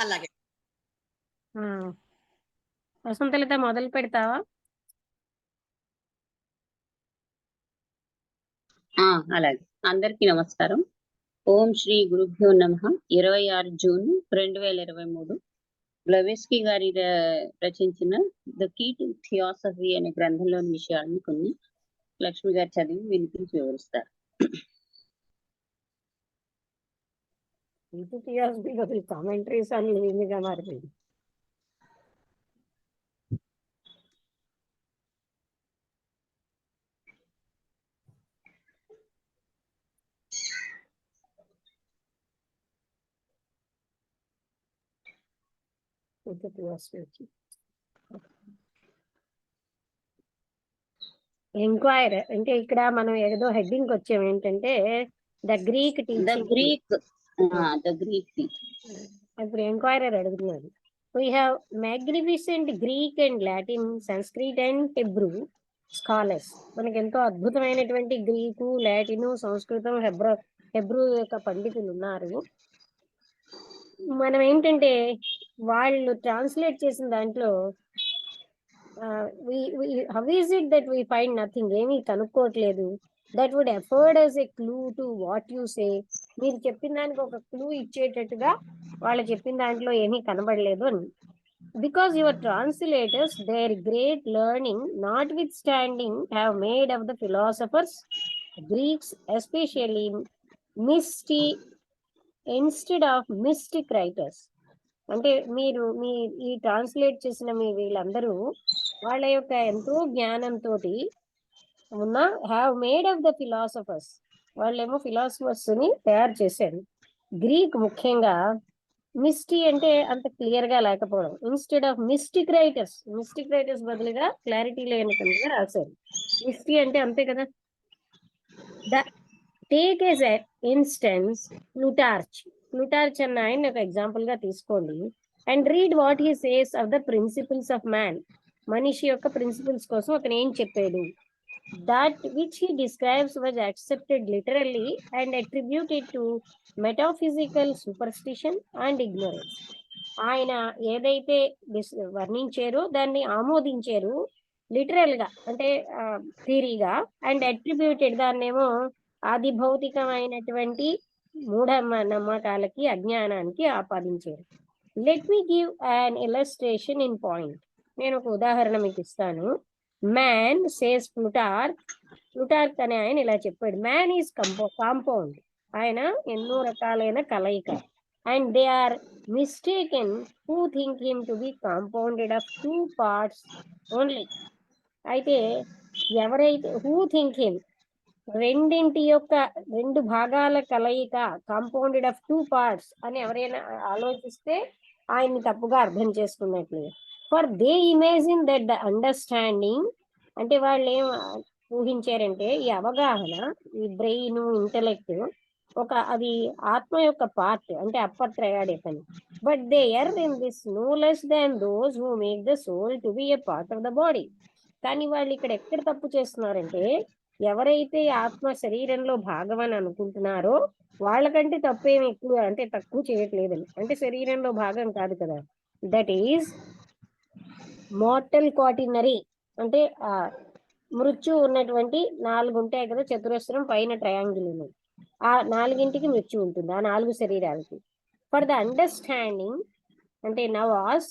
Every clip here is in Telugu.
అలాగే. వసంతలత మొదలు పెడతావా? అలాగే. అందరికీ నమస్కారం. ఓం శ్రీ గురుభ్యో నమః. 26 జూన్ 2023 బ్లవేస్కీ గారి రచించిన ద కీ టు థియాసఫీ అనే గ్రంథంలోని విషయాలను కొన్ని లక్ష్మి గారు చదివి వినిపించి వివరిస్తారు. కామెంటరీస్ అని మారిపోయింది. ఎంక్వైర్ అంటే ఇక్కడ మనం ఏదో హెడ్డింగ్ వచ్చాం ఏంటంటే ద గ్రీక్ ఇప్పుడు ఎంక్వైరర్ అడుగుతున్నారు. We have magnificent Greek and Latin, Sanskrit and Hebrew scholars. మనకి ఎంతో అద్భుతమైనటువంటి గ్రీకు, లాటిన్, సంస్కృతం, హెబ్రూ యొక్క పండితులు ఉన్నారు. మనం ఏంటంటే వాళ్ళు ట్రాన్స్లేట్ చేసిన దాంట్లో how is it that we find nothing, ఏమీ కనుక్కోవట్లేదు. That would afford us a clue to what you say. మీరు చెప్పిన దానికి ఒక క్లూ ఇచ్చేటట్టుగా వాళ్ళు చెప్పిన దాంట్లో ఏమీ కనబడలేదు అని. Because your translators their great learning notwithstanding have made of the philosophers Greeks especially misty instead of mystic writers. అంటే మీరు ఈ ట్రాన్స్లేట్ చేసిన వీళ్ళందరూ వాళ్ళ యొక్క ఎంతో జ్ఞానంతో ఉన్న have made of the philosophers, వాళ్ళేమో ఫిలాసఫర్స్ ని తయారు చేశారు. గ్రీక్ ముఖ్యంగా మిస్టీ అంటే అంత క్లియర్ గా లేకపోవడం, ఇన్స్టెడ్ ఆఫ్ మిస్టిక్ రైటర్స్ బదులుగా క్లారిటీ లేనట్టుగా రాశారు. మిస్టీ అంటే అంతే కదా. టేక్ ఎస్ ఇన్స్టెన్స్ ప్లూటార్చ్ అన్న ఆయన ఒక ఎగ్జాంపుల్ గా తీసుకోండి. And read what he says of the principles of man. మనిషి యొక్క ప్రిన్సిపల్స్ కోసం అతను ఏం చెప్పాడు. That which he describes was accepted literally and attributed to metaphysical superstition and ignorance. ఆయన ఏదైతే వర్ణించారో దాన్ని ఆమోదించారు లిటరల్ గా, అంటే థియరీగా, అండ్ అట్రిబ్యూటెడ్ దాన్నేమో ఆది భౌతికమైనటువంటి మూఢ నమ్మకాలకి, అజ్ఞానానికి ఆపాదించారు. Let me give an illustration in point. నేను ఒక ఉదాహరణ మీకు ఇస్తాను. మ్యాన్ సేస్ ప్లూటార్క్ అనే ఆయన ఇలా చెప్పాడు. Man is compound. ఆయన ఎన్నో రకాలైన కలయిక. And they are mistaken who think him to be compounded of 2 parts only. అయితే ఎవరైతే హూ థింక్ హిమ్ రెండు భాగాల కలయిక, కాంపౌండెడ్ ఆఫ్ 2 parts అని ఎవరైనా ఆలోచిస్తే ఆయన్ని తప్పుగా అర్థం చేసుకున్నట్లు. For they imagine that the understanding, అంటే వాళ్ళు ఏం ఊహించారంటే ఈ అవగాహన, ఈ బ్రెయిన్, ఇంటెలెక్ట్ అది ఆత్మ యొక్క పార్ట్, అంటే అప్పర్ ట్రయాడ్ పని. But they err in this no less than those who make the soul to be a part of the body. కానీ వాళ్ళు ఇక్కడ ఎక్కడ తప్పు చేస్తున్నారంటే ఎవరైతే ఆత్మ శరీరంలో భాగం అని అనుకుంటున్నారో వాళ్ళకంటే తప్పేమి ఎక్కువ, అంటే తక్కువ చేయట్లేదని. అంటే శరీరంలో భాగం కాదు కదా. దట్ ఈజ్ మోర్టల్ క్వాటినరీ, అంటే మృత్యు ఉన్నటువంటి 4 ఉంటాయి కదా, చతురస్రం పైన ట్రయాంగిల్ ఉన్నది. ఆ 4ంటికి మృత్యు ఉంటుంది, ఆ 4 శరీరాలకి. ఫర్ ద అండర్స్టాండింగ్ అంటే nous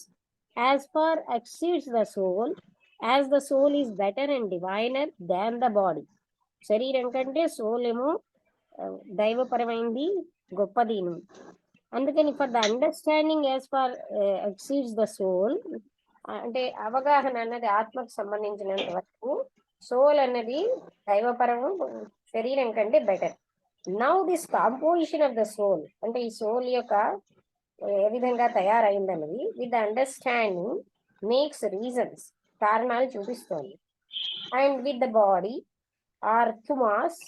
as far exceeds the soul as the soul is better and diviner than the body. శరీరం కంటే సోల్ ఏమో దైవపరమైంది, గొప్పదిను. అందుకని for the understanding as far exceeds the soul, అంటే అవగాహన అన్నది ఆత్మకు సంబంధించినంత వరకు సోల్ అన్నది దైవపరము, శరీరం కంటే better. Now this composition of the soul, అంటే ఈ సోల్ యొక్క ఏ విధంగా తయారైందన్నది with the understanding makes reasons, కారణాలు చూపిస్తోంది. And with the body are thumos,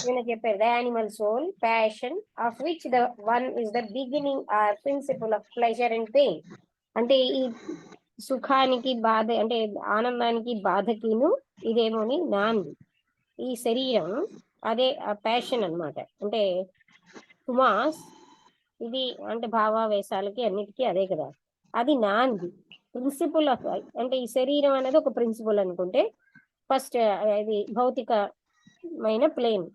నేను చెప్పారు the animal soul, passion of which the one is the beginning or principle of pleasure and pain. అంటే ఈ సుఖానికి బాధ, అంటే ఆనందానికి బాధకిను ఇదేమోని నాంది ఈ శరీరం, అదే ఆ ప్యాషన్ అన్నమాట. అంటే థుమాస్ ఇది అంటే భావావేశాలకి అన్నిటికీ అదే కదా. అది నాంది ప్రిన్సిపల్ ఆఫ్, అంటే ఈ శరీరం అనేది ఒక ప్రిన్సిపల్ అనుకుంటే ఫస్ట్ ఇది భౌతికమైన ప్లేన్.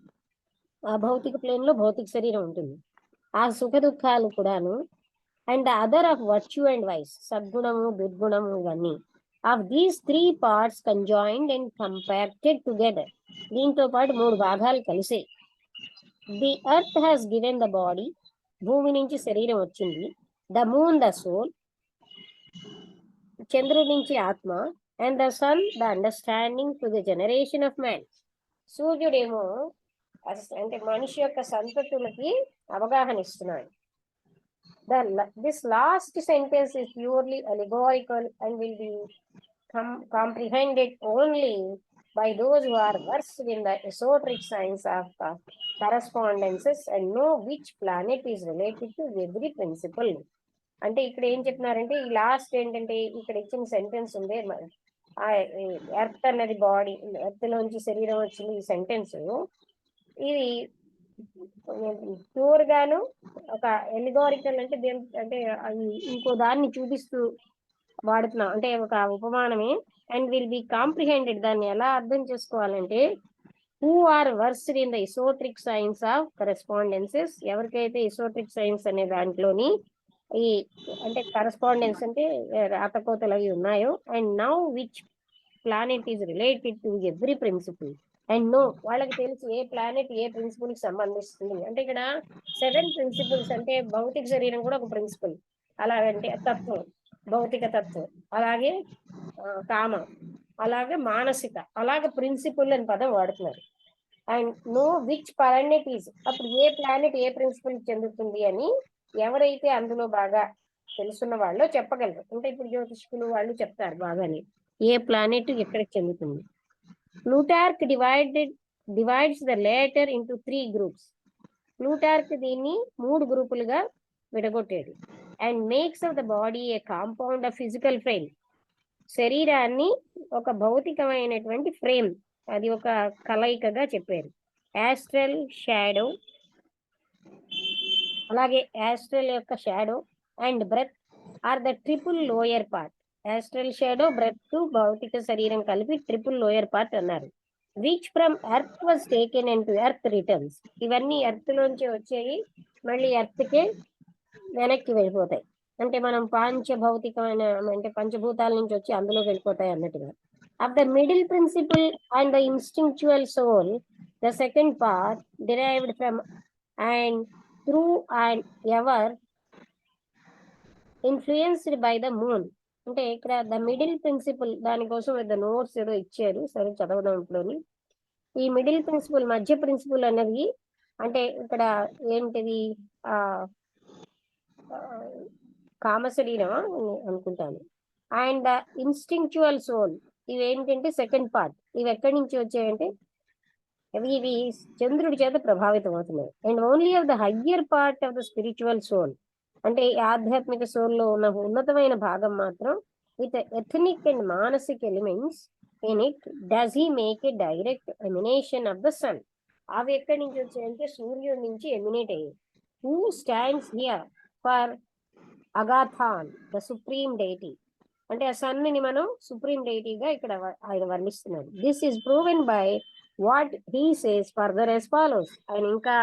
ఆ భౌతిక ప్లేన్ లో భౌతిక శరీరం ఉంటుంది. ఆ సుఖ దుఃఖాలు కూడాను and other of virtue and vice, సద్గుణము దుర్గుణము ఇవన్నీ of these 3 parts conjoined and compacted together. దీంతో పాటు 3 భాగాలు కలిసే. The earth has given the body, భూమి నుంచి శరీరం వచ్చింది. ద మూన్ ద సోల్, చంద్రుడి నుంచి ఆత్మ. And the sun the understanding to the generation of man. సూర్యుడేమో అంటే మనిషి యొక్క సంతతులకి అవగాహన ఇస్తున్నాడు. This last sentence is purely allegorical and will be comprehended only by those who are versed in the esoteric science of correspondences and know which planet is related to every principle. అంటే ఇక్కడ ఏం చెప్తున్నారంటే ఈ లాస్ట్ ఏంటంటే ఇక్కడ ఇచ్చిన సెంటెన్స్ ఉంది, ఎర్త్ అన్నది బాడీ, ఎర్త్ లోంచి శరీరం వచ్చింది. ఈ సెంటెన్స్ ఇది ప్యూర్ గాను ఒక ఎలిగోరికల్ అంటే అంటే ఇంకో దాన్ని చూపిస్తూ వాడుతున్నాం, అంటే ఒక ఉపమానమే. అండ్ విల్ బి కాంప్రిహెండెడ్, దాన్ని ఎలా అర్థం చేసుకోవాలంటే who are versed in the esoteric science of correspondences, ఎవరికైతే ఇసోట్రిక్ సైన్స్ అనే దాంట్లోని ఈ అంటే కరెస్పాండెన్స్ అంటే రాతకోతలు అవి ఉన్నాయో. And now which planet is related to every principle. And know, వాళ్ళకి తెలుసు ఏ ప్లానెట్ ఏ ప్రిన్సిపల్ కి సంబంధిస్తుంది. అంటే ఇక్కడ 7 ప్రిన్సిపల్స్ అంటే భౌతిక శరీరం కూడా ఒక ప్రిన్సిపల్, అలాగంటే తత్వం, భౌతిక తత్వం, అలాగే కామ, అలాగే మానసిక, అలాగే ప్రిన్సిపల్ అని పదం వాడుతున్నారు. And know which planet is, అప్పుడు ఏ ప్లానెట్ ఏ ప్రిన్సిపల్ చెందుతుంది అని ఎవరైతే అందులో బాగా తెలుసున్న వాళ్ళు చెప్పగలరు. అంటే ఇప్పుడు జ్యోతిష్కులు వాళ్ళు చెప్తారు బాగానే ఏ ప్లానెట్ ఎక్కడికి చెందుతుంది. Plutarch divides the later into 3 groups. Plutarch దీన్ని 3 గ్రూపులుగా విడగొట్టాడు. And makes of the body a compound of physical frame, శరీరాన్ని ఒక భౌతికమైనటువంటి ఫ్రేమ్, అది ఒక కలయికగా చెప్పారు. యాస్ట్రల్ షాడో, అలాగే యాస్ట్రల్ యొక్క shadow and breath are the triple lower part. Astral shadow, breath, భౌతిక శరీరం కలిపి ట్రిపుల్ లోయర్ పార్ట్ అన్నారు. Which from earth was taken and to earth returns, ఇవన్నీ ఎర్త్ లోంచి వచ్చాయి, మళ్ళీ ఎర్త్ కే వెనక్కి వెళ్ళిపోతాయి. అంటే మనం పంచభౌతికమైన అంటే పంచభూతాల నుంచి వచ్చి అందులోకి వెళ్ళిపోతాయి అన్నట్టుగా. Of the middle principle and the instinctual soul, the second part derived from and through and ever influenced by the moon. అంటే ఇక్కడ ద మిడిల్ ప్రిన్సిపల్, దానికోసం పెద్ద నోట్స్ ఏదో ఇచ్చారు, సరే చదవడం ఇంట్లోని. ఈ మిడిల్ ప్రిన్సిపల్, మధ్య ప్రిన్సిపల్ అనేది అంటే ఇక్కడ ఏంటిది కామ శరీరం అనుకుంటాను. అండ్ ద ఇన్స్టింక్చువల్ సోల్, ఇవి ఏంటంటే సెకండ్ పార్ట్. ఇవి ఎక్కడి నుంచి వచ్చాయంటే ఇవి చంద్రుడి చేత ప్రభావితం అవుతున్నాయి. And only of the higher part of the spiritual soul, అంటే ఆధ్యాత్మిక సోల్లో ఉన్న ఉన్నతమైన భాగం మాత్రం విత్ ఎథనిక్ అండ్ మానసిక్ elements in it does he make a direct emanation of the sun. అవి ఎక్కడి నుంచి వచ్చాయంటే సూర్యుడి నుంచి ఎమినేట్ అయ్యాయి. Who stands here for Agathon the supreme deity, అంటే ఆ సన్ని మనం సుప్రీం డైటీగా ఇక్కడ ఆయన వర్ణిస్తున్నాడు. This is proven by what he says further as follows. ఆయన ఇంకా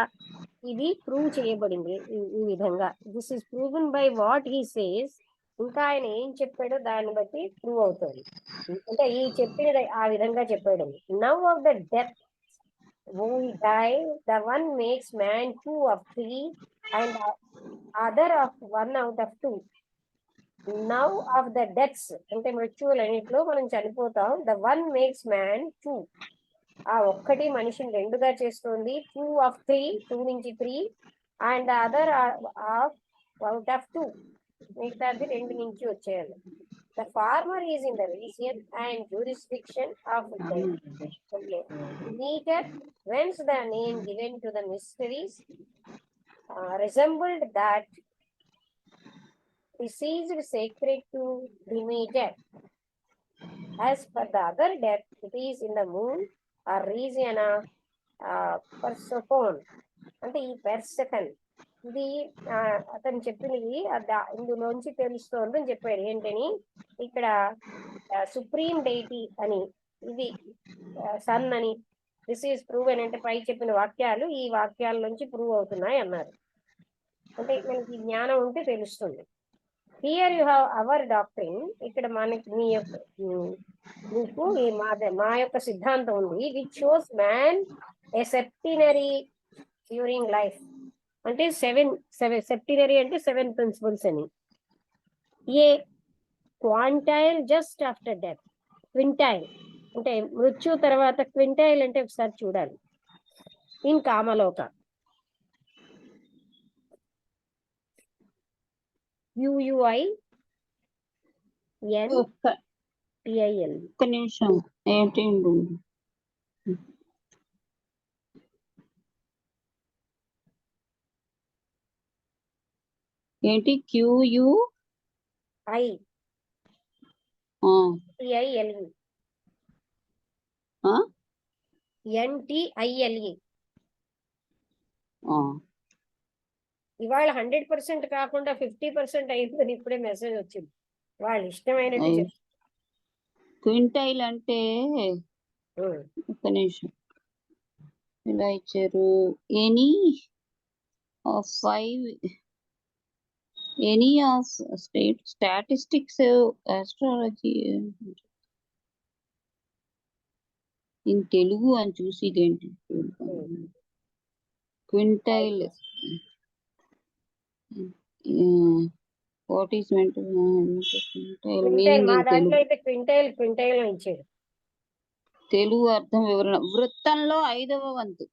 ఇది ప్రూవ్ చేయబడింది ఈ విధంగా. This is proven by what he says, ఇంకా ఆయన ఏం చెప్పాడో దాన్ని బట్టి ప్రూవ్ అవుతుంది. అంటే ఈ చెప్పినది ఆ విధంగా చెప్పాడు. Now of the death we die, the one makes man 2 of 3 and other of 1 out of 2. Now of the deaths, అంటే మృత్యువులు అన్నిట్లో మనం చనిపోతాం. The one makes man 2, ఆ ఒక్కటి మనిషిని 2గా చేస్తుంది. 2 of 3, 2 నుంచి 3 and the other of out of 2, మిగతాది 2 నుంచి వచ్చేయాలి. The farmer is in the region and jurisdiction of the meter, whence the name given to the mysteries resembled that deceased sacred to Demeter. As for the other death, it is in the moon or region of Persephone, అంటే ఈ పెర్సెఫన్ ఇది అతను చెప్పింది ఇందులోంచి తెలుస్తోంది అని చెప్పాడు. ఏంటని ఇక్కడ సుప్రీం డైటీ అని, ఇది సన్ అని, దిస్ ఈస్ ప్రూవ్ అని, అంటే పై చెప్పిన వాక్యాలు ఈ వాక్యాల నుంచి ప్రూవ్ అవుతున్నాయి అన్నారు. అంటే మనకి జ్ఞానం ఉంటే తెలుస్తుంది. Here you have our doctrine, ఇక్కడ మనకి మీ యొక్క మీకు ఈ మా యొక్క సిద్ధాంతం ఉంది. Which shows man a septenary during life, అంటే సెప్టినరీ అంటే 7 ప్రిన్సిపల్స్ అని. A quantile just after death, quintile అంటే మృత్యు తర్వాత, క్వింటైల్ అంటే ఒకసారి చూడాలి. In Kamaloka, UUINTIL. ఒక్క నిమిషం ఏంటి ఏంటి QUINTILE NTILE. ఇవాళ 100% కాకుండా 50% అయిందని ఇప్పుడే మెసేజ్ వచ్చింది. వాళ్ళు ఇష్టమైనట్టు క్వింటైల్ అంటే ఒక్క నిమిషం ఇలా ఇచ్చారు. Any of statistics, astrology in Telugu అని చూసి ఇదేంటి quintile, what is mental meaning in Telugu. అయితే క్వింటైల్ అని ఇచ్చాడు. తెలుగు అర్థం వివరణ. వృత్తంలో 5వ వంతు.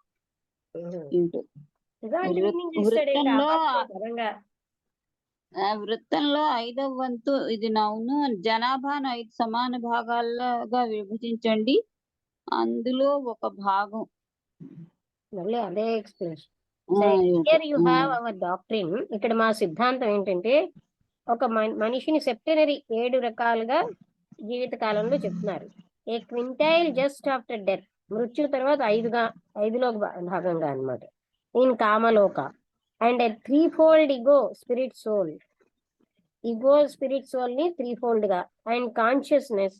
వృత్తంలో 5వ వంతు ఇది నౌను. జనాభాను 5 సమాన భాగాలుగా విభజించండి, అందులో ఒక భాగం. మళ్ళీ అదే ఎక్స్ప్లెనేషన్. అవర్ డాక్ట్రిన్, ఇక్కడ మా సిద్ధాంతం ఏంటంటే ఒక మనిషిని సెప్టెనరీ 7 రకాలుగా జీవిత కాలంలో చెప్తున్నారు. A quintile just after death, మృత్యు తర్వాత 5లో భాగంగా అన్నమాట. In Kamaloka, and a 3-fold ego spirit soul, spirit soul ని 3-fold గా, and consciousness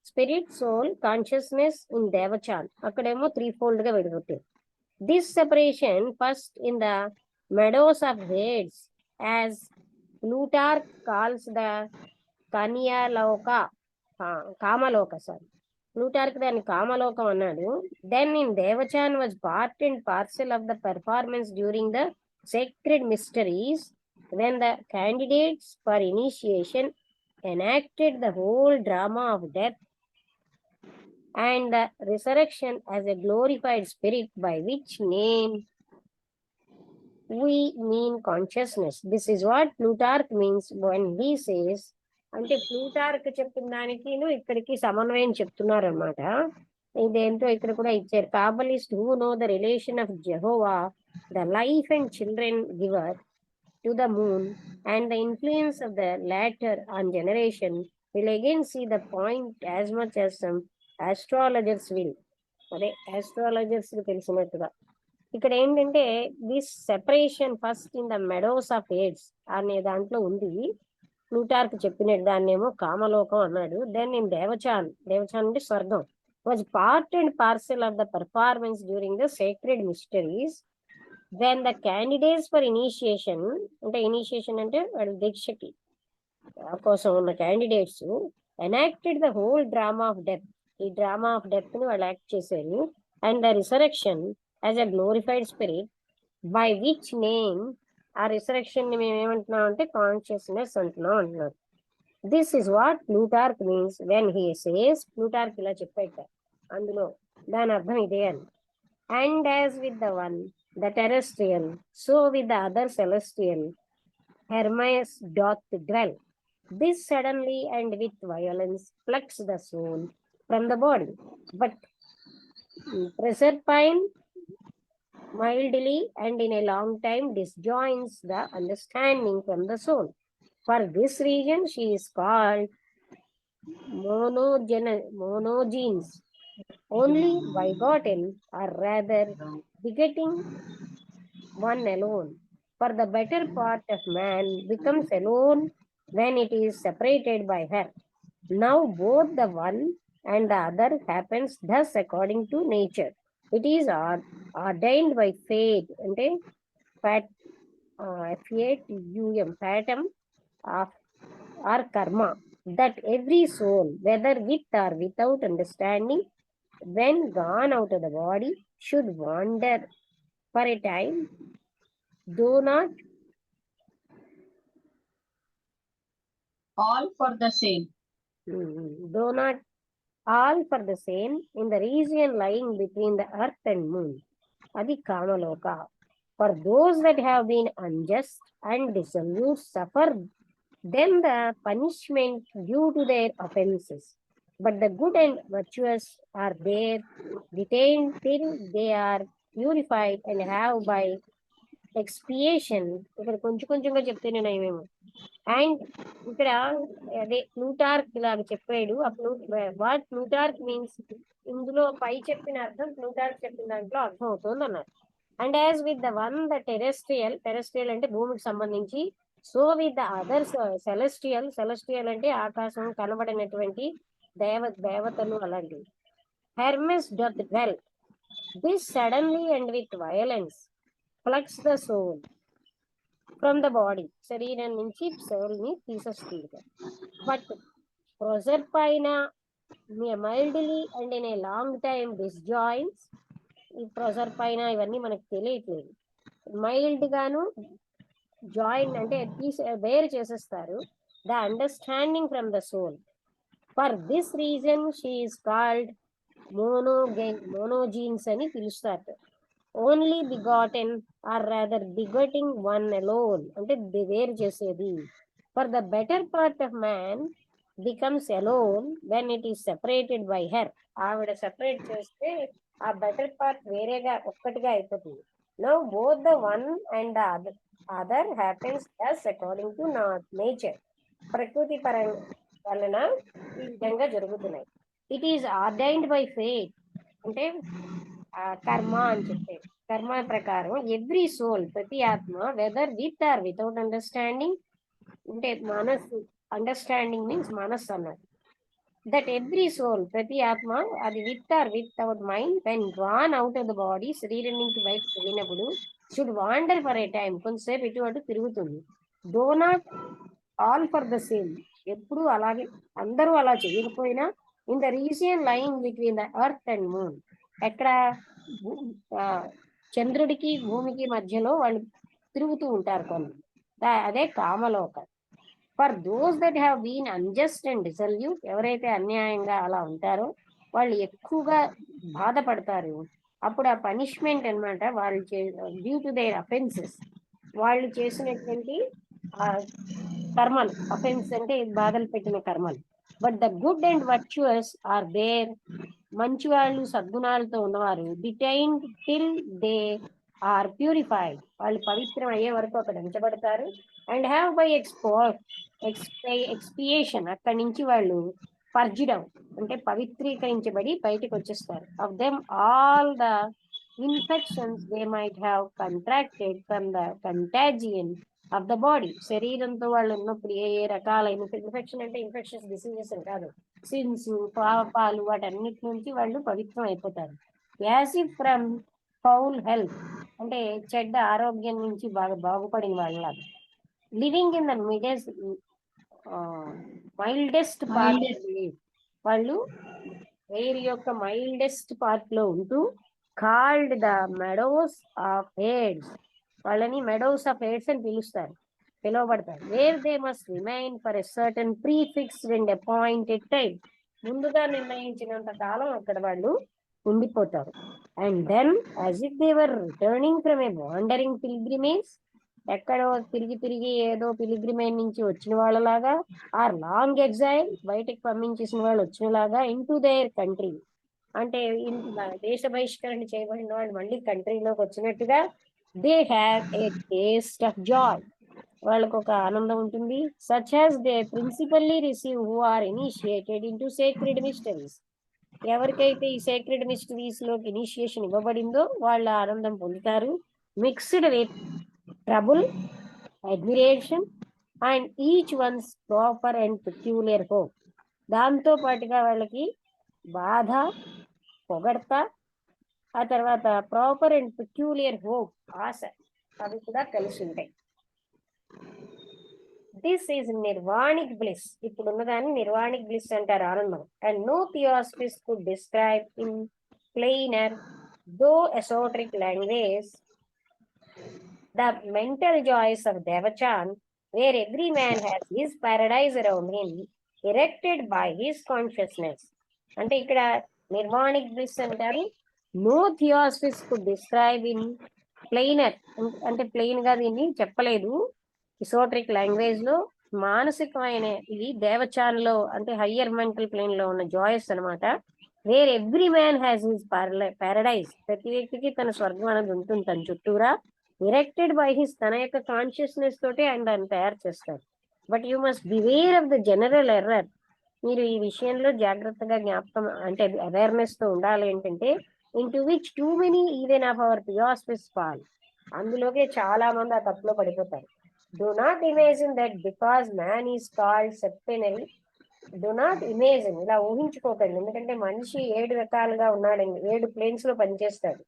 spirit soul consciousness in Devachan, అక్కడేమో 3-fold గా విడిపోతాయి. This separation first in the meadows of Hades, as Plutarch calls the Kanyaloka, Kamaloka, sorry. Plutarch దాన్ని కామలోకం అన్నాడు. Then in Devachan was part and parcel of the performance during the sacred mysteries, when the candidates for initiation enacted the whole drama of death and the resurrection as a glorified spirit, by which name we mean consciousness. This is what Plutarch means when he says, అంటే ప్లూటార్క్ చెప్పిన దానికి ఇక్కడికి సమన్వయం చెప్తున్నారు అన్నమాట. ఇదేంటో ఇక్కడ కూడా ఇచ్చారు. కాబలిస్ట్ who know the relation of Jehovah, the life and children giver, to the moon, and the influence of the latter on generation, will again see the point as much as some astrologers will. అదే ఆస్ట్రాలజర్స్ తెలిసినట్టుగా ఇక్కడ ఏంటంటే this separation first in the meadows of Hades అనే దాంట్లో ఉంది. ప్లూటార్క్ చెప్పినట్టు దాన్నేమో కామలోకం అన్నాడు. దెన్ ఇన్ దేవచాన్ అంటే స్వర్గం, was part and parcel of the performance during the sacred mysteries, then the candidates for initiation, అంటే ఇనిషియేషన్ అంటే వాళ్ళ దీక్షకి కోసం ఉన్న candidates, enacted the whole drama of death, ఈ డ్రామా ఆఫ్ డెత్ ని వాళ్ళు యాక్ట్ చేశారు. And the resurrection as a glorified spirit, by which name, ఆ రిసరెక్షన్ ని మేము ఏమంటున్నాం అంటే కాన్షియస్నెస్ అంటున్నాం అంటున్నారు. This is what Plutarch means when he says, Plutarch ఇలా చెప్పాట అందులో, దాని అర్థం ఇదే అని. And as with the one the terrestrial, so with the other celestial, Hermes doth dwell. This suddenly and with violence plucks the soul from the body, but Proserpine mildly and in a long time disjoins the understanding from the soul. For this reason she is called monogenes, only begotten, or rather begetting one alone. For the better part of man becomes alone when it is separated by her. Now both the one and the other happens thus according to nature. It is ordained by fate, అంటే fatum, fatum of or karma, that every soul, whether with or without understanding, when gone out of the body, should wander for a time, though not all for the same. though not all for the same, in the region lying between the earth and moon. Adi Kamaloka. For those that have been unjust and dissolute suffer then the punishment due to their offenses. But the good and virtuous are there, detained till they are purified and have by expiation. ఇక్కడ కొంచెం కొంచెంగా చెప్తే నేను ఏమేమో అండ్ ఇక్కడ అదే ప్లూటార్క్ లాగా చెప్పాడు. వాట్ ప్లూటార్క్ మీన్స్, ఇందులో పై చెప్పిన అర్థం ప్లూటార్క్ చెప్పిన దాంట్లో అర్థం అవుతుంది అన్నారు. And as with the one the terrestrial అంటే భూమికి సంబంధించి, so with the other celestial అంటే ఆకాశం కనబడినటువంటి దేవతలు అలాంటివి. Hermes doth dwell this suddenly and with violence plugs the soul from the body, శరీరం నుంచి సోల్ ని తీసేస్తుంది. But Proserpina mildly and in a long time disjoins, ఈ ప్రొసర్పైన ఇవన్నీ మనకు తెలియట్లేదు. మైల్డ్ గాను జాయిన్ అంటే వేరు చేసేస్తారు. The understanding from the soul. For this reason she is called Monogenes అని పిలుస్తారు. Only begotten or rather begetting one alone అంటే వేరు చేసేది. For the better part of man becomes alone when it is separated by her. ఆవిడ సెపరేట్ చేస్తే ఆ బెటర్ పార్ట్ వేరేగా ఒక్కటిగా అయిపోతుంది. Now both the one and the other happens as according to nature. ప్రకృతి వలన ఈ విధంగా జరుగుతున్నాయి. It is ordained by fate అంటే కర్మ అని చెప్పేది. కర్మ ప్రకారం ఎవ్రీ సోల్, ప్రతి ఆత్మ, whether with or without understanding అంటే మనస్సు, అండర్స్టాండింగ్ మీన్స్ మనస్సు అన్నది. దట్ ఎవ్రీ సోల్, ప్రతి ఆత్మ, అది with or without mind, when gone out of the body, శరీరం నుంచి బయటకు వెళ్ళినప్పుడు, should wander for a time, కొంతసేపు ఇటు అటు తిరుగుతుంది. Though not all for the same, ఎప్పుడు అలాగే అందరూ అలా చేయకపోయినా, in the region line between the earth and moon, ఎక్కడ చంద్రుడికి భూమికి మధ్యలో వాళ్ళు తిరుగుతూ ఉంటారు కొన్ని, అదే Kamaloka. For those that have been unjust and dissolute, ఎవరైతే అన్యాయంగా అలా ఉంటారో వాళ్ళు ఎక్కువగా బాధపడతారు. అప్పుడు ఆ పనిష్మెంట్ అనమాట, వాళ్ళు డ్యూ టు దేర్ అఫెన్సెస్, వాళ్ళు చేసినటువంటి కర్మలు. అఫెన్స్ అంటే బాధలు పెట్టిన కర్మలు. But the good and virtuous are there, మంచి వాళ్ళు, సద్గుణాలతో ఉన్నవారు, detained till they are purified, వాళ్ళు పవిత్రం అయ్యే వరకు అక్కడ ఉంచబడతారు. అండ్ హ్యావ్ బై ఎక్స్పియేషన్, అక్కడి నుంచి వాళ్ళు పర్జ్డ్ అవుట్ అంటే పవిత్రీకరించబడి బయటకు వచ్చేస్తారు. Of them all the infections they might have contracted from the contagion of the body. శరీరంతో వాళ్ళు ఉన్నప్పుడు ఏ రకాలైన ఇన్ఫెక్షన్ అంటే ఇన్ఫెక్షన్స్ డిసీజెస్ అని కాదు, సిన్స్, పాపాలు, వాటన్నిటి నుంచి వాళ్ళు పవిత్రం అయిపోతారు. As if from foul health అంటే చెడ్డ ఆరోగ్యం నుంచి బాగుపడిన వాళ్ళలాగా. Living in the mildest part, వాళ్ళు ఎయిర్ యొక్క మైల్డెస్ట్ పార్ట్ లో ఉంటూ, called the meadows of Hades, వాళ్ళని మెడోస్ ఆఫ్ హెడ్స్ అని పిలువబడతారు. Where they must remain for a certain prefixed and appointed time, ముందుగా నిర్ణయించినంత కాలం అక్కడ వాళ్ళు ఉండిపోతారు. And then as if they were returning from a wandering pilgrimage, ఎక్కడో తిరిగి ఏదో పిలిగ్రిమేజ్ నుంచి వచ్చిన వాళ్ళలాగా, ఆర్ లాంగ్ ఎగ్జైల్, బయటకు పంపించేసిన వాళ్ళు వచ్చినలాగా, ఇన్ టు దేర్ కంట్రీ అంటే దేశ బహిష్కరణ చేయబడిన వాళ్ళు మళ్ళీ కంట్రీలోకి వచ్చినట్టుగా, they have a taste of joy, వాళ్ళకు ఒక ఆనందం ఉంటుంది. Such as they principally receive who are initiated into sacred mysteries, ఎవరికైతే ఈ సేక్రెడ్ మిస్టరీస్ లోకి ఇనిషియేషన్ ఇవ్వబడిందో వాళ్ళు ఆనందం పొందుతారు. Mixed with trouble, admiration, and each one's proper and peculiar hope. దాంతో పాటుగా వాళ్ళకి బాధ, పొగడ్త, ఆ తర్వాత ప్రాపర్ అండ్ పెక్యూలియర్ హోప్, ఆశ, అవి కూడా కలిసి ఉంటాయి. This is nirvanic bliss. ఇప్పుడు ఉన్నదాన్ని నిర్వాణిక్ బ్లిస్ అంటారు, ఆనందం. And no theosophist could describe in plainer though esoteric language the mental joys of Devachan, where every man has his paradise around him, erected by his consciousness. అంటే ఇక్కడ నిర్వాణిక్ బ్లిస్ అంటారు. No theosophist could describe in plainer, అంటే ప్లెయిన్ గా దీన్ని చెప్పలేదు. ఇసోట్రిక్ లాంగ్వేజ్ లో మానసికమైన ఇది దేవచాన్ లో, అంటే హయ్యర్ మెంటల్ ప్లేన్ లో ఉన్న జాయ్స్ అనమాట. Where every man has his paradise, ప్రతి వ్యక్తికి తన స్వర్గం అనేది ఉంటుంది తన చుట్టూరా. ఎరెక్టెడ్ బై హిస్, తన యొక్క కాన్షియస్నెస్ తోటి ఆయన దాన్ని తయారు చేస్తారు. But you must beware of the general error. మీరు ఈ విషయంలో జాగ్రత్తగా జ్ఞాపకం, అంటే అవేర్నెస్ తో ఉండాలి. ఏంటంటే into which too many even of our theosophist fall, అందులోకే చాలా మంది ఆ తప్పులో పడిపోతారు. Do not imagine that because man is called septenary. Do not imagine, ఇలా ఊహించుకోకండి. ఎందుకంటే మనిషి 7 రకాలుగా ఉన్నాడండి, 7 ప్లేన్స్ లో పనిచేస్తాడు.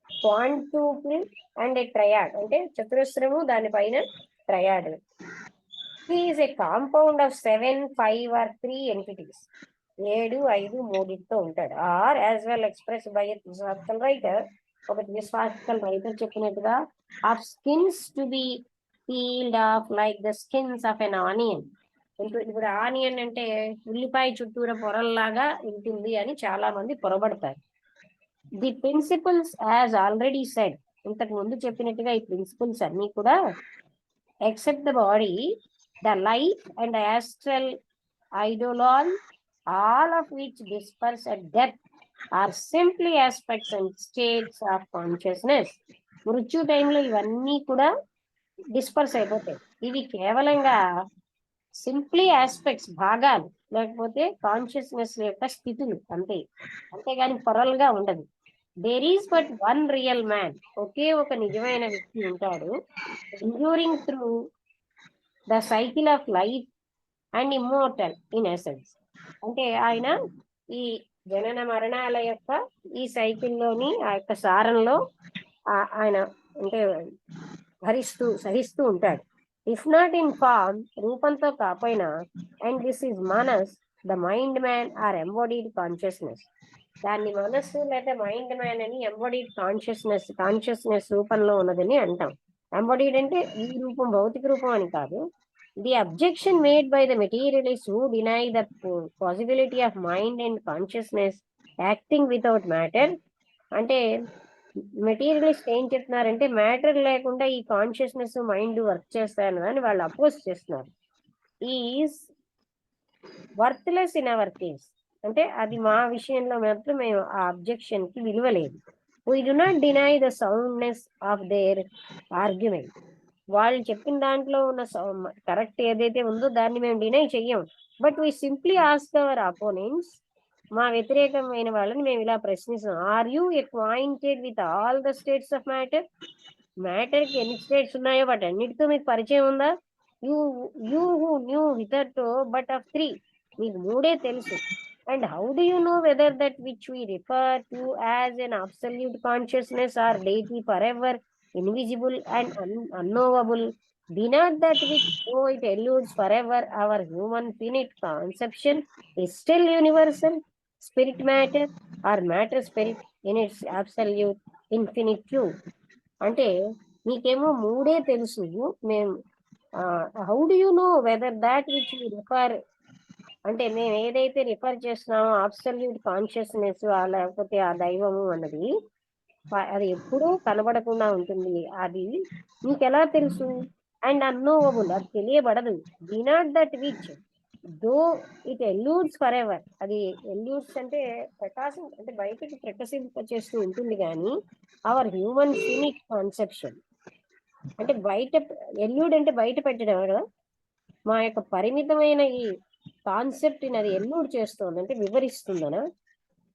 క్వాంటూపుల్ అండ్ ఏ ట్రయాడ్, అంటే చతురస్రము, దానిపైన triad. He is a compound of 7, 5 or 3 entities. 7, 5, 3తో ఉంటాడు. Or as well express by a philosophical writer, ఒక ఫిలాసాఫికల్ రైటర్ చెప్పినట్టుగా, of skins to be peeled off like the skins of an onion. ఇప్పుడు ఆనియన్ అంటే ఉల్లిపాయ చుట్టూర పొరల్లాగా ఉంటుంది అని చాలా మంది పొరబడతారు. The principles as already said, ఇంతకు ముందు చెప్పినట్టుగా ఈ ప్రిన్సిపల్స్ అన్ని కూడా except the body, the life and astral eidolon, all of which disperse at depth are simply aspects and states of consciousness. మృత్యు టైంలో ఇవన్నీ కూడా డిస్పర్స్ అయిపోతాయి. ఇవి కేవలంగా సింప్లీ ఆస్పెక్ట్స్, భాగాలు, లేకపోతే కాన్షియస్నెస్ యొక్క స్థితులు అంతే, అంతేగాని పొరలుగా ఉండదు. There is but one real man, ఒకే ఒక నిజమైన వ్యక్తి ఉంటాడు. Enduring through the cycle of life and immortal in essence. అంటే ఆయన ఈ జనన మరణాల యొక్క ఈ సైకిల్లోని, ఆ యొక్క సారంలో ఆయన అంటే సహిస్తూ ఉంటాడు. ఇఫ్ నాట్ ఇన్ ఫార్మ్, రూపంతో కాపోయినా. And this is Manas, the mind man or embodied consciousness. దాన్ని మనస్సు లేదా మైండ్ మ్యాన్ అని, ఎంబాడీడ్ కాన్షియస్నెస్ రూపంలో ఉన్నదని అంటాం. ఎంబాడీడ్ అంటే ఈ రూపం, భౌతిక రూపం అని కాదు. The objection made by the materialist who deny the possibility of mind and consciousness acting without matter. అంటే మెటీరియలిస్ట్ ఏం చెప్తున్నారంటే, మ్యాటర్ లేకుండా ఈ కాన్షియస్నెస్, మైండ్ వర్క్ చేస్తాయని అని వాళ్ళు అపోజ్ చేస్తున్నారు. Is worthless in our case, అంటే అది మా విషయంలో మాత్రం మేము ఆ అబ్జెక్షన్ కి విలువ లేదు. We do not deny the soundness of their argument. వాళ్ళు చెప్పిన దాంట్లో ఉన్న కరెక్ట్ ఏదైతే ఉందో దాన్ని మేము డినై చెయ్యం. But we simply ask our opponents, మా వ్యతిరేకమైన వాళ్ళని మేము ఇలా ప్రశ్నిస్తాం. Are you acquainted with all the states of matter? Matter కి ఎన్ని స్టేట్స్ ఉన్నాయో వాటి అన్నిటితో మీకు పరిచయం ఉందా? You who knew hitherto but of 3, మీకు 3 తెలుసు. And how do you know whether that which we refer to as an absolute consciousness or deity for ever invisible and unknowable? Be not that which, though it eludes forever our human finite conception, is still universal, spirit matter or matter spirit in its absolute infinitude. అంటే మీకేమో 3 తెలుసు, మేము how do you know whether that which we refer, అంటే మేము ఏదైతే రిఫర్ చేస్తున్నామో అబ్సల్యూట్ కాన్షియస్నెస్, లేకపోతే ఆ దైవము అన్నది, అది ఎప్పుడూ కనబడకుండా ఉంటుంది. అది మీకు ఎలా తెలుసు? అండ్ అన్నోవబుల్, అది తెలియబడదు. Be not that which, though it eludes for ever, అది ఎల్యూడ్స్ అంటే ప్రకాశం, అంటే బయటకు ప్రకాశింప చేస్తూ ఉంటుంది. కానీ అవర్ హ్యూమన్ ఫినిట్ కాన్సెప్షన్, అంటే బయట, ఎల్యూడ్ అంటే బయట పెట్టడం కదా, మా యొక్క పరిమితమైన ఈ కాన్సెప్ట్ అది ఎల్యూడ్ చేస్తుంది, అంటే వివరిస్తుందనా.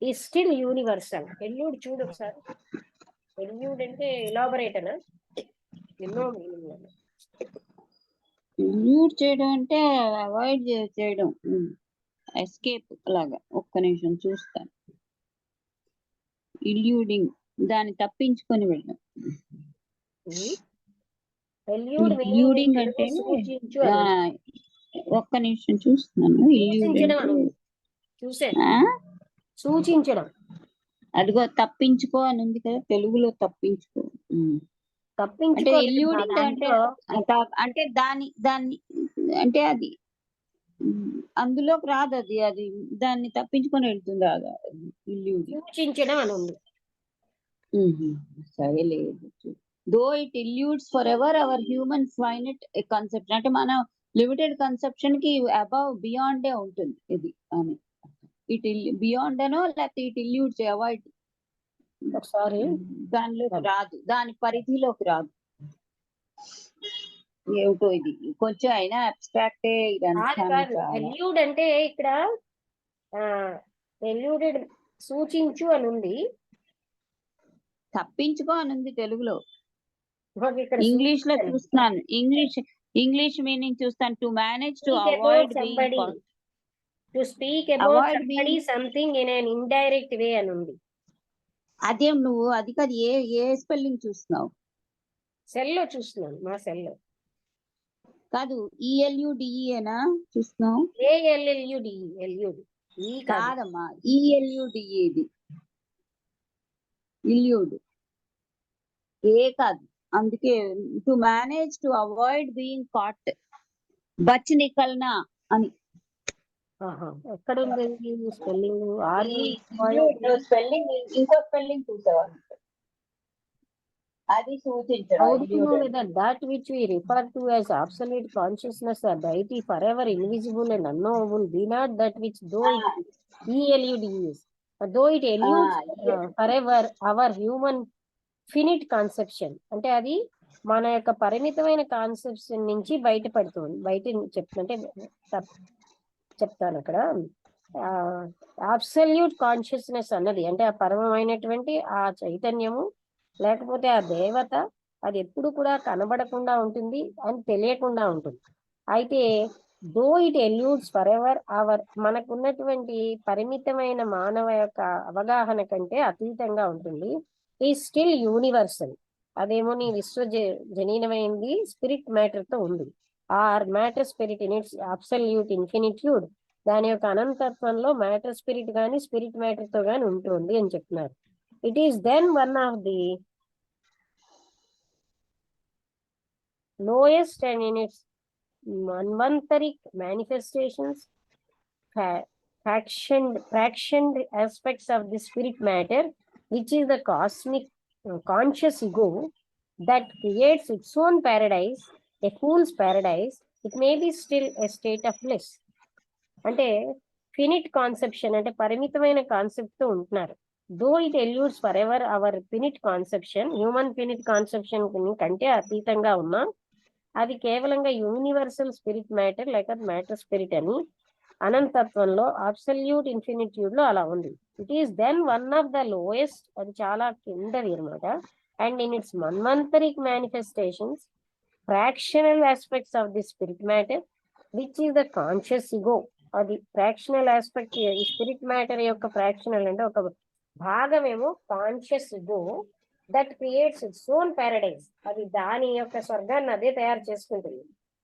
ఈ స్టిల్ యూనివర్సల్. ఎల్యూడ్ చూడు ఒకసారి, ఎల్యూడ్ అంటే ఎలాబొరేట్ అనా. ఎన్నో మీనింగ్ అని. ఇల్యూడ్ చేయడం అంటే అవాయిడ్ చేయడం, ఎస్కేప్ లాగా. ఒక్క నిమిషం చూస్తాను. ఇల్యూడింగ్, దాన్ని తప్పించుకొని వెళ్ళడం. ఎల్యూడ్ ఇల్యూడింగ్ అంటే సూచించు ఆ, అని. ఒక్క నిమిషం చూస్తున్నాను. ఇల్యూడ్ సూచించడం అంటే అని చూసాను. ఆ, సూచించడం, అదిగో తప్పించుకో అని ఉంది కదా తెలుగులో, తప్పించుకో. అంటే తప్పించుకోలేదు ఎల్యూడింగ్ అంటే దాంట్లో. అంటే దాన్ని దాన్ని అంటే అది అందులోకి రాదు. అది దాన్ని తప్పించుకొని వెళ్తుంది రాదు. ఇల్యూడింగ్ సూచించడం అని ఉంది. సరే లేదు. Though it eludes for ever our human finite conception, అంటే మన లిమిటెడ్ కన్సెప్షన్ కి అబౌవ్ బియాండే ఉంటుంది ఇది అని. ఇట్ బియాండ్ అనో లేకపోతే ఇట్ ఇల్యూడ్స్ అవాయిడ్, ఒకసారి దానిలోకి రాదు, దాని పరిధిలోకి రాదు. ఏమిటో ఇది కొంచెం అయినా అబ్స్ట్రాక్టే ఇదంతా. కాదు ఎల్యూడ్ అంటే ఇక్కడ ఎల్యూడెడ్ సూచించు అని ఉంది. తప్పించుకో అని ఉంది తెలుగులో. మాకు ఇక్కడ ఇంగ్లీష్ లో చూస్తున్నాను, ఇంగ్లీష్ మీనింగ్ చూస్తాను. To manage, to avoid being, to speak about somebody something in an indirect way అని ఉంది. అదేం నువ్వు అది కాదు, ఏ స్పెల్లింగ్ చూస్తున్నావు? సెల్ లో చూస్తున్నాను, మా సెల్ లో. కాదు, ఈఎల్యుడిఏనా చూస్తున్నావు? ALLUD ఎల్యూడ్ కాదమ్మా, ఈఎల్యుడిఏ ఇది ఇల్యూడ్, ఏ కాదు. అందుకే to manage, to avoid being caught, బచ్ నికల్నా అని. ఎక్కడ ఉంది స్పెల్లింగ్? స్పెల్లింగ్ ఇంకో స్పెల్లింగ్ చూసావా? అది సూచించడం. That which we refer to as absolute consciousness, a deity forever invisible and unknowable, be not that which though it ELUD is, though it eludes forever our human finite conception. అంటే అది మన యొక్క పరిమితమైన కాన్సెప్షన్ నుంచి బయటపడుతుంది. చెప్తాను అక్కడ. అబ్సల్యూట్ కాన్షియస్నెస్ అన్నది అంటే ఆ పరమమైనటువంటి ఆ చైతన్యము లేకపోతే ఆ దేవత, అది ఎప్పుడు కూడా కనబడకుండా ఉంటుంది అని తెలియకుండా ఉంటుంది. అయితే though it eludes for ever our, మనకున్నటువంటి పరిమితమైన మానవ యొక్క అవగాహన కంటే అతీతంగా ఉంటుంది. ఈ స్టిల్ యూనివర్సల్, అదేమో నీ జనీనమైంది స్పిరిట్ మ్యాటర్ తో ఉంది. Or matter spirit in its absolute infinitude, దాని యొక్క అనంతత్వంలో మ్యాటర్ స్పిరిట్ గాని స్పిరిట్ మ్యాటర్ తో గాని ఉంటుంది అని చెప్తున్నారు. It is then one of the lowest and in its manvantaric manifestations, fractioned aspects of the spirit matter, which is the cosmic conscious ego that creates its own paradise, a fool's paradise. It may be still a state of bliss. అంటే ఫినిట్ కాన్సెప్షన్ అంటే పరిమితమైన కాన్సెప్ట్ తో ఉంటున్నారు. Though it eludes for ever our finite conception, human finite conception కంటే అతీతంగా ఉన్నా అది కేవలంగా యూనివర్సల్ స్పిరిట్ మ్యాటర్ లేక మ్యాటర్ స్పిరిట్ అని అనంతత్వంలో అబ్సల్యూట్ ఇన్ఫినిట్యూడ్ లో అలా ఉంది. It is then one of the lowest, అది చాలా కిందది అనమాట. And in its manvantaric manifestations, fractional aspects of the spirit matter which is the conscious ego. అది ఫ్రాక్షనల్ ఆస్పెక్ట్, ఈ స్పిరిట్ మ్యాటర్ యొక్క ఫ్రాక్షనల్ అంటే ఒక భాగమేమో conscious ego that creates its own paradise, అది దాని యొక్క స్వర్గాన్ని అదే తయారు చేసుకుంటుంది.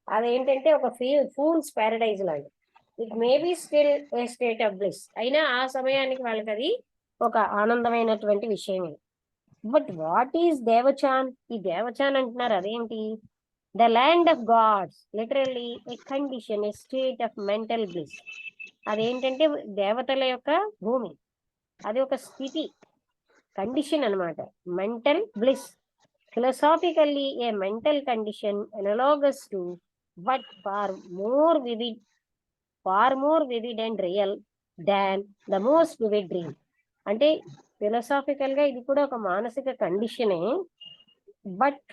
అదేంటంటే ఒక ఫూల్స్ పారడైజ్ లాంటి. It may be still a state of bliss, అయినా ఆ సమయానికి వాళ్ళకి అది ఒక ఆనందమైనటువంటి విషయమే. But what is Devachan? ఈ దేవచాన్ అంటున్నారు, అదేంటి? The land of gods, literally a condition, a state of mental bliss. అదేంటంటే దేవతల యొక్క భూమి, అది ఒక స్థితి, కండిషన్ అనమాట. Mental bliss, philosophically a mental condition analogous to but far more vivid and real than the most vivid dream. అంటే ఫిలసాఫికల్ గా ఇది కూడా ఒక మానసిక కండిషనే, బట్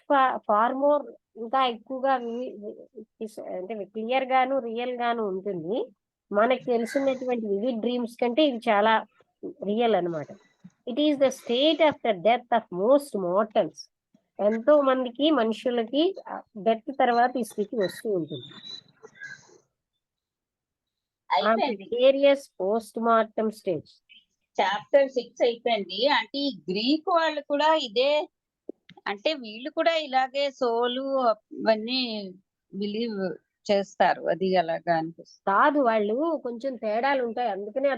ఫార్ మోర్, ఇంకా ఎక్కువగా అంటే క్లియర్ గాను రియల్ గాను ఉంటుంది. మనకు తెలిసినటువంటి వివిడ్ డ్రీమ్స్ కంటే ఇది చాలా రియల్ అనమాట. It is the state of the death of most mortals. ఎంతో మందికి మనుషులకి డెత్ తర్వాత ఈ స్థితి వస్తూ ఉంటుంది. అయిపోయింది. Various post mortem stage. Chapter 6 అయిపోయింది. అంటే ఈ గ్రీక్ వాళ్ళు కూడా ఇదే, అంటే వీళ్ళు కూడా ఇలాగే సోలు అవన్నీ బిలీవ్ చేస్తారు. అది అలాగా అనిపిస్తుంది. కాదు, వాళ్ళు కొంచెం తేడాలు ఉంటాయి. అందుకనే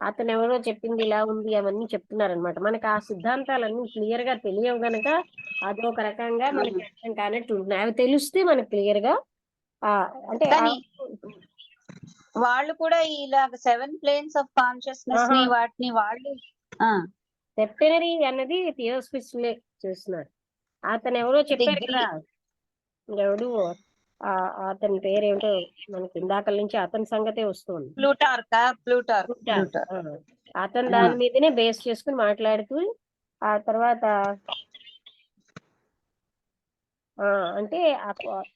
అతను ఎవరో చెప్పింది ఇలా ఉంది అవన్నీ చెప్తున్నారనమాట. మనకి ఆ సిద్ధాంతాలన్నీ క్లియర్ గా తెలియవు గనక అదొక రకంగా మనకి అర్థం కానట్టు ఉంటుంది. అవి తెలిస్తే మనకి క్లియర్ గా అంటే కానీ వాళ్ళు కూడా ఇలాగ 7 ప్లేన్స్ ఆఫ్ కాన్షియస్నెస్ ని వాటిని వాళ్ళు సెప్టెనరీ అన్నది థియోసఫిస్టులే చేస్తున్నారు. అతను ఎవరో చెప్పారు కదా, ఎవడు అతని పేరేంటో మనకి ఇందాకల నుంచి అతని సంగతే వస్తుంది. ప్లూటార్క్. అతను దాని మీదనే బేస్ చేసుకుని మాట్లాడుతూ ఆ తర్వాత అంటే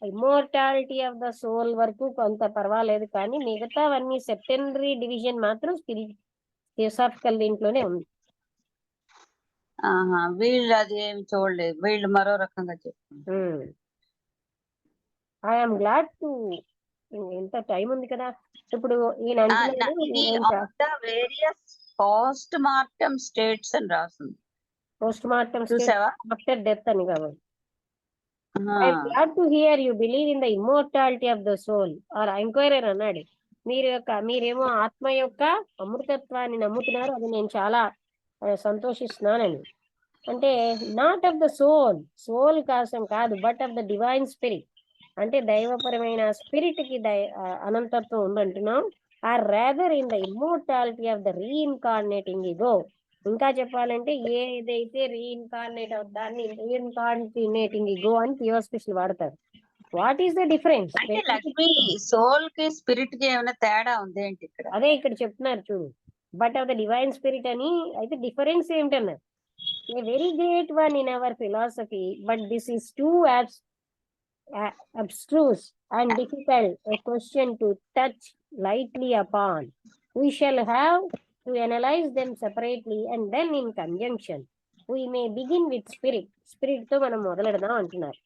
ఇమ్మోర్టాలిటీ ఆఫ్ ద సోల్ వరకు కొంత పర్వాలేదు, కానీ మిగతావన్నీ సెప్టెనరీ డివిజన్ మాత్రం థియోసాఫికల్ దీంట్లోనే ఉంది. వీళ్ళు అది ఏమి చూడలేదు, వీళ్ళు మరో రకంగా చెప్తారు. ఐఎమ్ గ్లాడ్ టు, ఎంత టైం ఉంది కదా ఇప్పుడు ఈయన వేరియస్ పోస్ట్ మార్టం స్టేట్స్ అని రాస్తుంది. పోస్ట్ మార్టం చూసావా? ఆఫ్టర్ డెత్ అని కాబట్టి I'm glad to hear you believe in the immortality of the soul or enquirer అన్నాడు. మీరేమో ఆత్మ యొక్క అమృతత్వాన్ని నమ్ముతున్నారు, అది నేను చాలా సంతోషిస్తున్నానని. అంటే నాట్ ఆఫ్ ద సోల్ కోసం కాదు, but of the divine spirit. అంటే దైవపరమైన స్పిరిట్ కి అనంతత్వం ఉందంటున్నాం. Or rather in the immortality of the reincarnating ego. ఇంకా చెప్పాలంటే ఏదైతే రీఇన్కార్నేట్ దాన్ని రీఇన్కార్నేటింగ్ ఇగో అని థియోసఫిస్టులు వాడతారు. What is the difference? Soul కి స్పిరిట్ కి ఏమైనా తేడా ఉంది ఏంటి ఇక్కడ? అదే ఇక్కడ చెప్తున్నారు చూడు, but of the divine spirit అని. అయితే డిఫరెన్స్ ఏమిటన్నారు? A very great one in our philosophy, but this is too abstruse and difficult a question to touch lightly upon. We shall have to analyze them separately and then in conjunction. We may begin with spirit తో మనం మొదలెడదాం అంటున్నారు.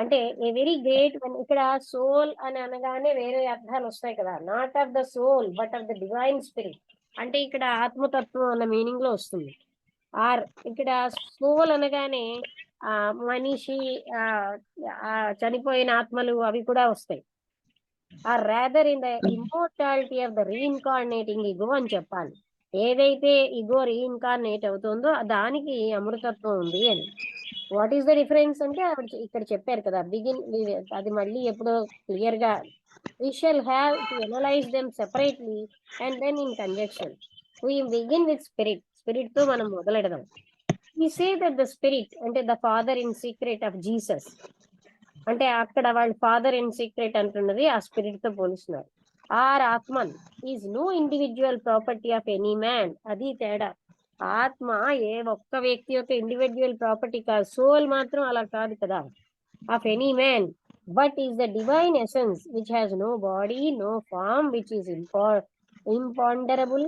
అంటే ఏ వెరీ గ్రేట్ వన్, ఇక్కడ సోల్ అని అనగానే వేరే అర్థాలు వస్తాయి కదా. Not of the soul but of the divine spirit అంటే ఇక్కడ ఆత్మతత్వం అన్న మీనింగ్ లో వస్తుంది. ఆర్ ఇక్కడ సోల్ అనగానే మనిషి చనిపోయిన ఆత్మలు అవి కూడా వస్తాయి. Or rather in the immortality of the reincarnating ego అని చెప్పాలి. ఏదైతే ఇగో రీఇన్కార్నేట్ అవుతుందో దానికి అమృతత్వం ఉంది అని. వాట్ ఈస్ ద డిఫరెన్స్ అంటే ఇక్కడ చెప్పారు కదా, అది మళ్ళీ ఎప్పుడో క్లియర్ గా we shall have to analyze them separately and then in conjunction. We begin with spirit తో మనం మొదలెడదాం. We say that the spirit అంటే the father in secret of Jesus, అంటే అక్కడ వాళ్ళు ఫాదర్ ఇన్ సీక్రెట్ అంటున్నది ఆ స్పిరిట్ తో పోలుస్తున్నారు. Or Atman is no individual property of any man. అది తేడా. ఆత్మ ఏ ఒక్క వ్యక్తి యొక్క ఇండివిజువల్ ప్రాపర్టీ కాదు. సోల్ మాత్రం అలా కాదు కదా. Of any man, but is the divine essence which has no body, no form, which is ఇంపాండరబుల్